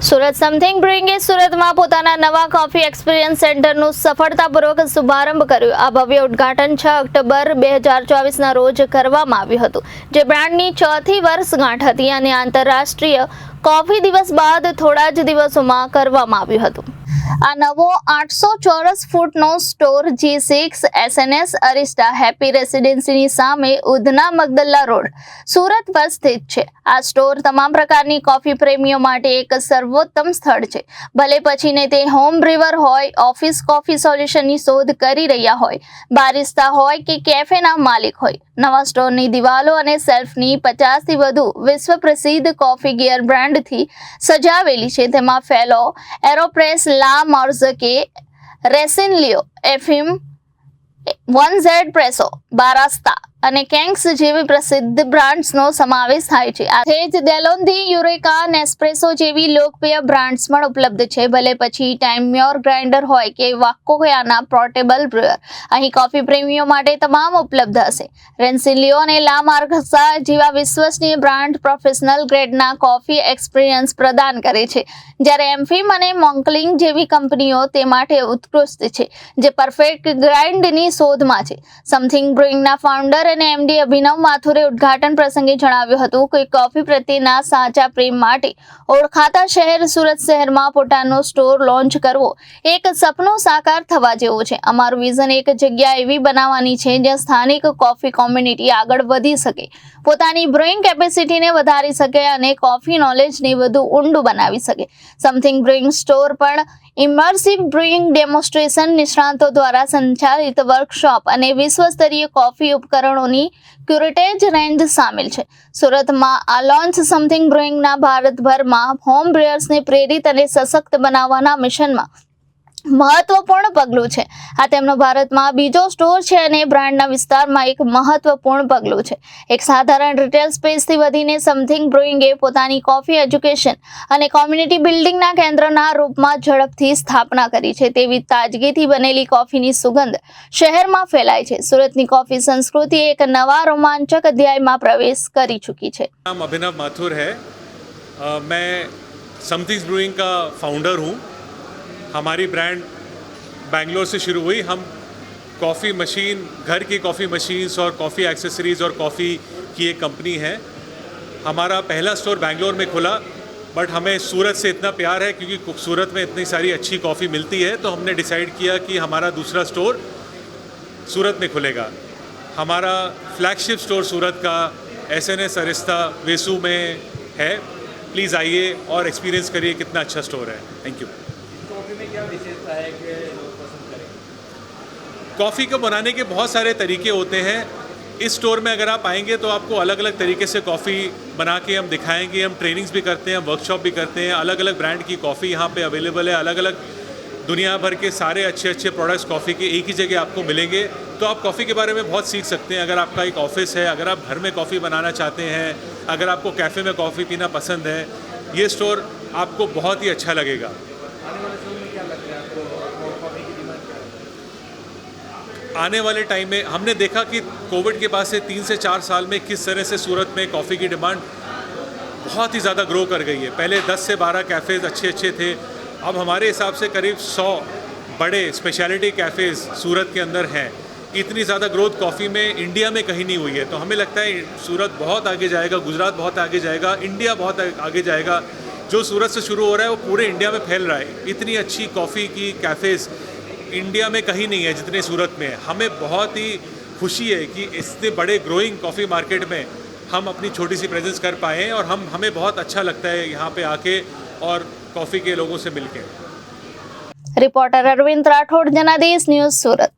Surat something બ્રુઇંગે સુરતમાં પોતાના નવા કોફી એક્સપિરિયન્સ સેન્ટરનું સફળતાપૂર્વક શુભારંભ કર્યો। આ ભવ્ય ઉદ્ઘાટન 6 ઓક્ટોબર 2024ના રોજ કરવામાં આવ્યું હતું, જે બ્રાન્ડની ચોથી વર્ષગાંઠ હતી અને આંતરરાષ્ટ્રીય કોફી દિવસ બાદ થોડા જ દિવસોમાં કરવામાં આવ્યું હતું। આ નવો 800 ચોરસ ફૂટનો સ્ટોર G6 SNS અરિસ્ટા હેપી રેસિડેન્સીની સામે ઉધના મગદલ્લા રોડ, સુરત પર સ્થિત છે। આ સ્ટોર તમામ પ્રકારની કોફી પ્રેમીઓ માટે એક સર્વોત્તમ સ્થળ છે। ભલે પછીને તે હોમ બ્રીવર હોય, ઓફિસ કોફી સોલ્યુશનની શોધ કરી રહ્યા હોય, બારિસ્તા હોય કે કેફેના માલિક હોય, નવા સ્ટોરની દિવાલો અને સેલ્ફની 50થી વધુ વિશ્વ પ્રસિદ્ધ કોફી ગિયર બ્રાન્ડથી સજાવેલી છે। તેમાં ફેલો, એરોપ્રેસ, લા મોર્ઝકે, રેસિનલિયો, એફિમ, 1Z પ્રેસો, બારાસ્તા અને કેંગ્સ જેવી પ્રસિદ્ધ બ્રાન્ડ્સનો સમાવેશ થાય છે। આ જ ડેલોન્ધી, યુરેકા, નેસ્પ્રેસો જેવી લોકપ્રિય બ્રાન્ડ્સ પણ ઉપલબ્ધ છે। ભલે પછી ટાઈમ્યોર ગ્રાઇન્ડર હોય કે વાકોયાના પોર્ટેબલ બ્રુઅર, અહીં કોફી પ્રેમીઓ માટે તમામ ઉપલબ્ધ હશે। રેન્સિલિયો અને લા માર્ઝકા જેવા વિશ્વસનીય બ્રાન્ડ પ્રોફેશનલ ગ્રેડના કોફી એક્સપિરિયન્સ પ્રદાન કરે છે, જ્યારે એમ્ફિમ અને મોન્કલિંગ જેવી કંપનીઓ તે માટે ઉત્કૃષ્ટ છે, જે પરફેક્ટ ગ્રાઇન્ડની શોધમાં છે। સમથિંગ બ્રુઇંગના ફાઉન્ડર અને MD અભિનવ માથુરે ઉદ્ઘાટન પ્રસંગે જણાવ્યું હતું કે કોફી પ્રત્યેના સાચા પ્રેમ માટે ઓળખાતા શહેર સુરત શહેરમાં પોતાનો સ્ટોર લોન્ચ કરવો એક સપનું સાકાર થવા જેવું છે। અમારું વિઝન એક જગ્યા એવી બનાવવાની છે જ્યાં સ્થાનિક કોફી કોમ્યુનિટી આગળ વધી શકે, પોતાની બ્રુઇંગ કેપેસિટીને વધારી શકે અને કોફી નોલેજને વધુ ઊંડું બનાવી શકે। સમથિંગ બ્રુઇંગ સ્ટોર પણ ઇમર્સિવ બ્રુઇંગ ડેમોન્સ્ટ્રેશન, નિષ્ણાતો દ્વારા સંચાલિત વર્કશોપ અને વિશ્વસ્તરીય કોફી ઉપકરણોની ક્યુરેટેજ રેન્જ સામેલ છે। સુરતમાં આ લોન્ચ સમથિંગ બ્રુઇંગના ભારતભરમાં હોમ બ્રુઅર્સને પ્રેરિત અને સશક્ત બનાવવાના મિશનમાં મહત્વપૂર્ણ પગલું છે। આ તેમનો ભારતમાં બીજો સ્ટોર છે અને બ્રાન્ડના વિસ્તારમાં એક મહત્વપૂર્ણ પગલું છે। એક સાધારણ રિટેલ સ્પેસથી વધીને સમથિંગ બ્રુઇંગે પોતાની કોફી એજ્યુકેશન અને કોમ્યુનિટી બિલ્ડિંગના કેન્દ્રના રૂપમાં ઝડપથી સ્થાપના કરી છે। તેવી તાજગીથી બનેલી કોફીની સુગંધ શહેરમાં ફેલાય છે। સુરતની કોફી સંસ્કૃતિ એક નવા રોમાંચક અધ્યાયમાં પ્રવેશ કરી ચૂકી છે। नाम अभिनव माथुर है। मैं समथिंग ब्रूइंग का फाउंडर हूँ। हमारी ब्रांड बैंगलोर से शुरू हुई। हम कॉफ़ी मशीन, घर की कॉफ़ी मशीन्स और कॉफ़ी एक्सेसरीज़ और कॉफ़ी की एक कंपनी है। हमारा पहला स्टोर बैंगलोर में खुला, बट हमें सूरत से इतना प्यार है क्योंकि सूरत में इतनी सारी अच्छी कॉफ़ी मिलती है, तो हमने डिसाइड किया कि हमारा दूसरा स्टोर सूरत में खुलेगा। हमारा फ्लैगशिप स्टोर सूरत का SNS अरिस्टा वेसू में है। प्लीज़ आइए और एक्सपीरियंस करिए कितना अच्छा स्टोर है। Thank you. कॉफ़ी में क्या विशेषता है कि लोग पसंद करेंगे? कॉफ़ी को बनाने के बहुत सारे तरीके होते हैं। इस स्टोर में अगर आप आएंगे तो आपको अलग अलग तरीके से कॉफ़ी बना के हम दिखाएंगे। हम ट्रेनिंग्स भी करते हैं, वर्कशॉप भी करते हैं। अलग अलग ब्रांड की कॉफ़ी यहाँ पे अवेलेबल है। अलग अलग दुनिया भर के सारे अच्छे अच्छे प्रोडक्ट्स कॉफ़ी के एक ही जगह आपको मिलेंगे, तो आप कॉफ़ी के बारे में बहुत सीख सकते हैं। अगर आपका एक ऑफिस है, अगर आप घर में कॉफ़ी बनाना चाहते हैं, अगर आपको कैफ़े में कॉफ़ी पीना पसंद है, ये स्टोर आपको बहुत ही अच्छा लगेगा। आने वाले समय में क्या लग रहा है आपको, कॉफ़ी की डिमांड क्या है? आने वाले टाइम में हमने देखा कि कोविड के बाद से 3 से 4 साल में किस तरह से सूरत में कॉफ़ी की डिमांड बहुत ही ज़्यादा ग्रो कर गई है। पहले 10 से 12 कैफ़ेज़ अच्छे थे, अब हमारे हिसाब से करीब 100 बड़े स्पेशलिटी कैफ़ेज़ सूरत के अंदर हैं। इतनी ज़्यादा ग्रोथ कॉफ़ी में इंडिया में कहीं नहीं हुई है, तो हमें लगता है सूरत बहुत आगे जाएगा, गुजरात बहुत आगे जाएगा, इंडिया बहुत आगे जाएगा। जो सूरत से शुरू हो रहा है वो पूरे इंडिया में फैल रहा है। इतनी अच्छी कॉफ़ी की कैफ़ेज़ इंडिया में कहीं नहीं है जितने सूरत में है। हमें बहुत ही खुशी है कि इतने बड़े ग्रोइंग कॉफ़ी मार्केट में हम अपनी छोटी सी प्रेजेंस कर पाए हैं, और हमें बहुत अच्छा लगता है यहाँ पे आके और कॉफ़ी के लोगों से मिलके। रिपोर्टर अरविंद राठौड़, जनादेश न्यूज़, सूरत।